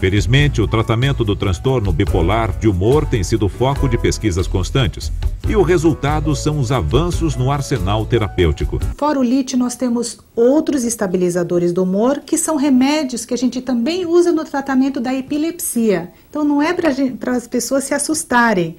Felizmente, o tratamento do transtorno bipolar de humor tem sido foco de pesquisas constantes. E o resultado são os avanços no arsenal terapêutico. Fora o lítio, nós temos outros estabilizadores do humor, que são remédios que a gente também usa no tratamento da epilepsia. Então não é para as pessoas se assustarem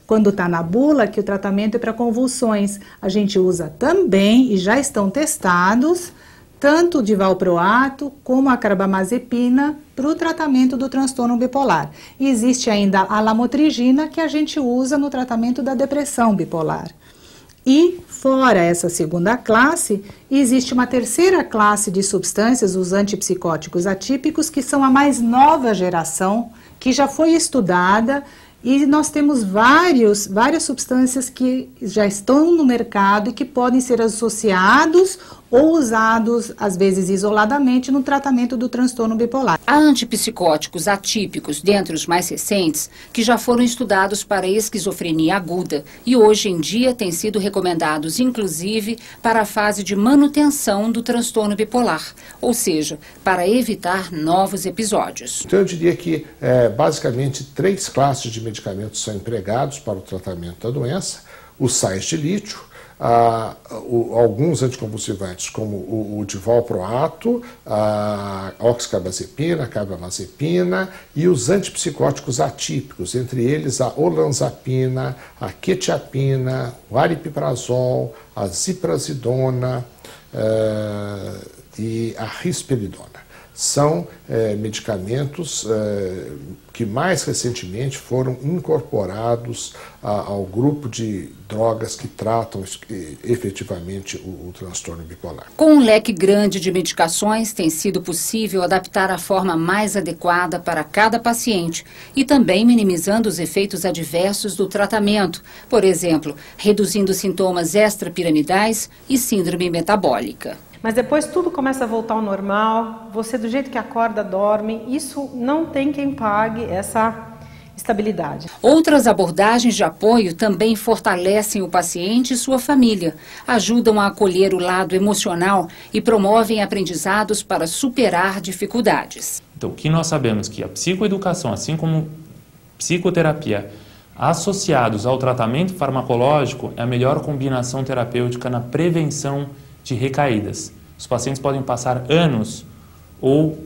quando está na bula que o tratamento é para convulsões. A gente usa também, e já estão testados, tanto o divalproato como a carbamazepina para o tratamento do transtorno bipolar. E existe ainda a lamotrigina, que a gente usa no tratamento da depressão bipolar. E, fora essa segunda classe, existe uma terceira classe de substâncias, os antipsicóticos atípicos, que são a mais nova geração, que já foi estudada. E nós temos várias substâncias que já estão no mercado e que podem ser associados ou usados, às vezes isoladamente, no tratamento do transtorno bipolar. Há antipsicóticos atípicos, dentre os mais recentes, que já foram estudados para esquizofrenia aguda e hoje em dia têm sido recomendados, inclusive, para a fase de manutenção do transtorno bipolar, ou seja, para evitar novos episódios. Então eu diria que, basicamente, 3 classes de medicamentos são empregados para o tratamento da doença: os sais de lítio, alguns anticonvulsivantes, como o divalproato, a oxcarbazepina, a carbamazepina, e os antipsicóticos atípicos, entre eles a olanzapina, a quetiapina, o aripiprazol, a ziprasidona e a risperidona. São medicamentos que mais recentemente foram incorporados ao grupo de drogas que tratam efetivamente o transtorno bipolar. Com um leque grande de medicações, tem sido possível adaptar a forma mais adequada para cada paciente e também minimizando os efeitos adversos do tratamento, por exemplo, reduzindo sintomas extrapiramidais e síndrome metabólica. Mas depois tudo começa a voltar ao normal, você do jeito que acorda, dorme, isso não tem quem pague essa estabilidade. Outras abordagens de apoio também fortalecem o paciente e sua família, ajudam a acolher o lado emocional e promovem aprendizados para superar dificuldades. Então, o que nós sabemos que a psicoeducação, assim como psicoterapia, associados ao tratamento farmacológico, é a melhor combinação terapêutica na prevenção de recaídas. Os pacientes podem passar anos ou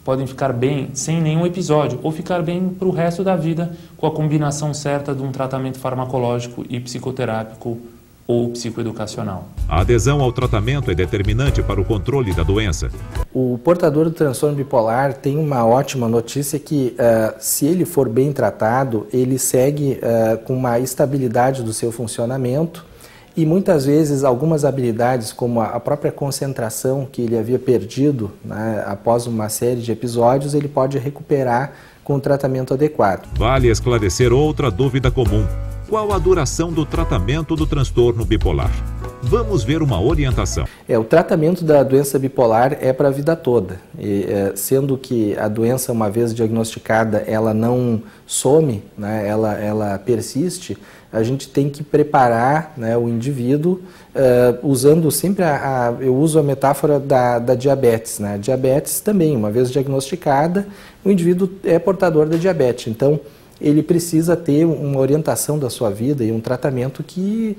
podem ficar bem sem nenhum episódio ou ficar bem para o resto da vida com a combinação certa de um tratamento farmacológico e psicoterápico ou psicoeducacional. A adesão ao tratamento é determinante para o controle da doença. O portador do transtorno bipolar tem uma ótima notícia que, se ele for bem tratado, ele segue com uma estabilidade do seu funcionamento. E muitas vezes algumas habilidades, como a própria concentração que ele havia perdido, né, após uma série de episódios, ele pode recuperar com o tratamento adequado. Vale esclarecer outra dúvida comum: qual a duração do tratamento do transtorno bipolar? Vamos ver uma orientação. O tratamento da doença bipolar é para a vida toda, sendo que a doença, uma vez diagnosticada, ela não some, né, ela persiste. A gente tem que preparar, né, o indivíduo, usando sempre eu uso a metáfora da diabetes, né? A diabetes também, uma vez diagnosticada, o indivíduo é portador da diabetes. Então, ele precisa ter uma orientação da sua vida e um tratamento que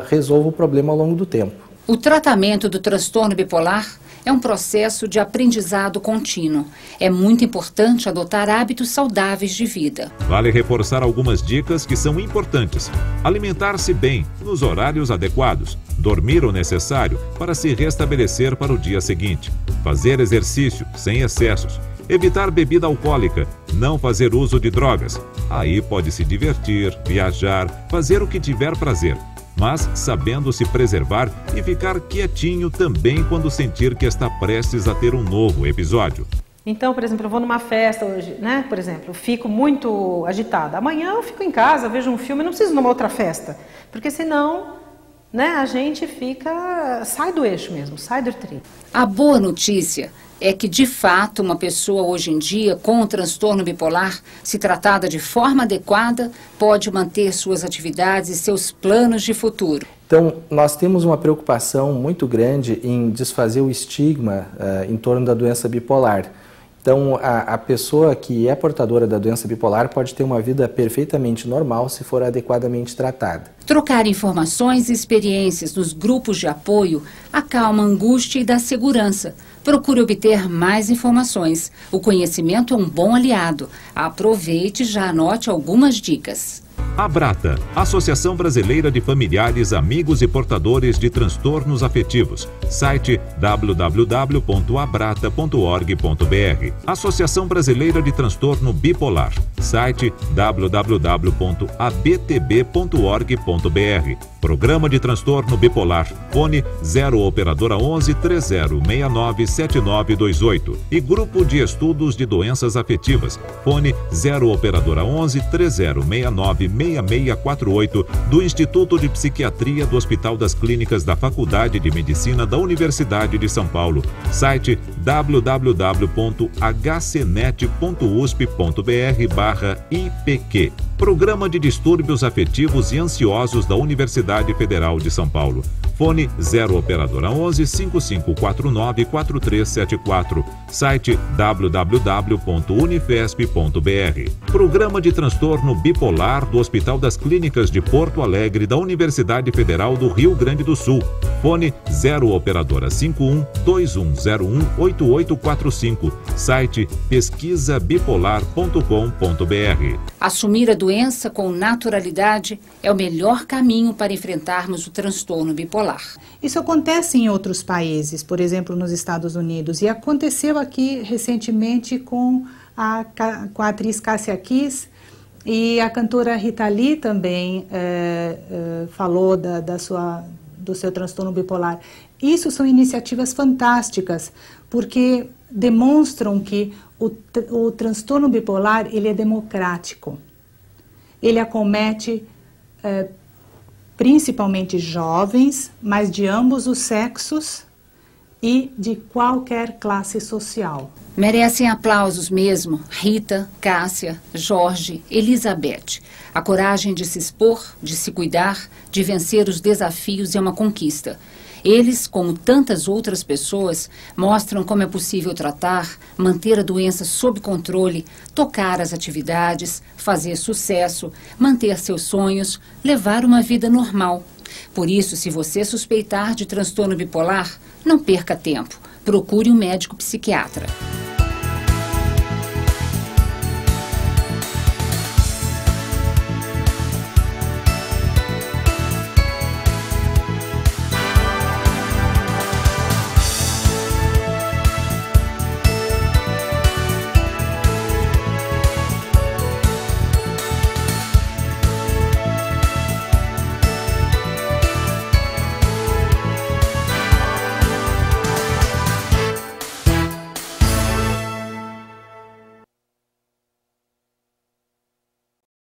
resolva o problema ao longo do tempo. O tratamento do transtorno bipolar é um processo de aprendizado contínuo. É muito importante adotar hábitos saudáveis de vida. Vale reforçar algumas dicas que são importantes. Alimentar-se bem, nos horários adequados. Dormir o necessário para se restabelecer para o dia seguinte. Fazer exercício, sem excessos. Evitar bebida alcoólica. Não fazer uso de drogas. Aí pode se divertir, viajar, fazer o que tiver prazer, mas sabendo se preservar e ficar quietinho também quando sentir que está prestes a ter um novo episódio. Então, por exemplo, eu vou numa festa hoje, né? Por exemplo, eu fico muito agitada. Amanhã eu fico em casa, vejo um filme, não preciso ir numa outra festa, porque senão, né, a gente sai do eixo mesmo, sai do trilho. A boa notícia é que, de fato, uma pessoa hoje em dia com o transtorno bipolar, se tratada de forma adequada, pode manter suas atividades e seus planos de futuro. Então, nós temos uma preocupação muito grande em desfazer o estigma em torno da doença bipolar. Então, a pessoa que é portadora da doença bipolar pode ter uma vida perfeitamente normal se for adequadamente tratada. Trocar informações e experiências nos grupos de apoio acalma a angústia e dá segurança. Procure obter mais informações. O conhecimento é um bom aliado. Aproveite e já anote algumas dicas. Abrata, Associação Brasileira de Familiares, Amigos e Portadores de Transtornos Afetivos. Site www.abrata.org.br. Associação Brasileira de Transtorno Bipolar. Site www.abtb.org.br. Programa de Transtorno Bipolar. Fone 0 Operadora 11 3069 7928. E Grupo de Estudos de Doenças Afetivas. Fone 0 Operadora 11 3069 6648 do Instituto de Psiquiatria do Hospital das Clínicas da Faculdade de Medicina da Universidade de São Paulo. Site www.hcnet.usp.br/IPQ. Programa de Distúrbios Afetivos e Ansiosos da Universidade Federal de São Paulo. Fone 0 Operadora 11 5549 4374. Site www.unifesp.br. Programa de Transtorno Bipolar do Hospital das Clínicas de Porto Alegre da Universidade Federal do Rio Grande do Sul. Fone 0 Operadora 51 2101 8845. Site pesquisabipolar.com.br. Assumir a doença com naturalidade é o melhor caminho para enfrentarmos o transtorno bipolar. Isso acontece em outros países, por exemplo, nos Estados Unidos, e aconteceu aqui recentemente com a atriz Cássia Kiss, e a cantora Rita Lee também falou do seu transtorno bipolar. Isso são iniciativas fantásticas, porque demonstram que o transtorno bipolar ele é democrático. Ele acomete principalmente jovens, mas de ambos os sexos e de qualquer classe social. Merecem aplausos mesmo Rita, Cássia, Jorge, Elizabeth. A coragem de se expor, de se cuidar, de vencer os desafios é uma conquista. Eles, como tantas outras pessoas, mostram como é possível tratar, manter a doença sob controle, tocar as atividades, fazer sucesso, manter seus sonhos, levar uma vida normal. Por isso, se você suspeitar de transtorno bipolar, não perca tempo. Procure um médico psiquiatra.